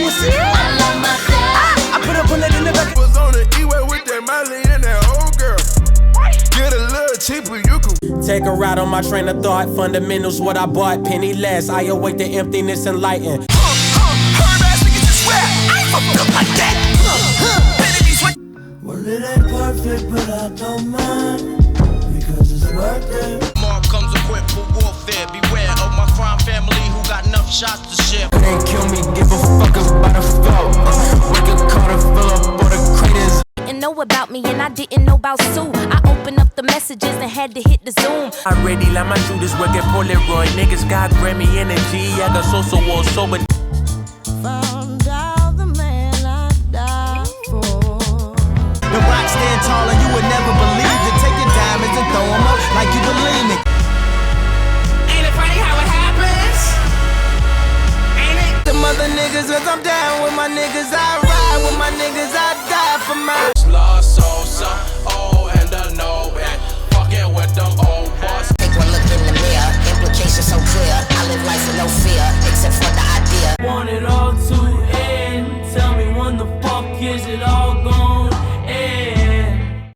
you see it? I love myself. I put a bullet in the back. Was on the E-way with that Miley and that old girl. Get a little cheaper, you can Take a ride on my train of thought. Fundamentals, what I bought, penny less. I await the emptiness and lighten. Her ass niggas just rap. I ain't fucked up like that. Well, it ain't perfect, but I don't mind because it's worth it. Mark comes equipped for warfare. Beware of my crime family who got enough shots to share. They kill me, give a fuck about a flow. Wake a car to fill up all the craters. Didn't know about me and I didn't know about Sue. I opened up the messages and had to hit the Zoom. Already like my shooters work at Polaroid. Niggas got Grammy energy. I got so war sober. Found out the man I died for. The rock stand taller, you would never believe it. Take your diamonds and throw them up like you believe it. Ain't it funny how it happens? Ain't it? The mother niggas, cause I'm down with my niggas. I ride with my niggas. I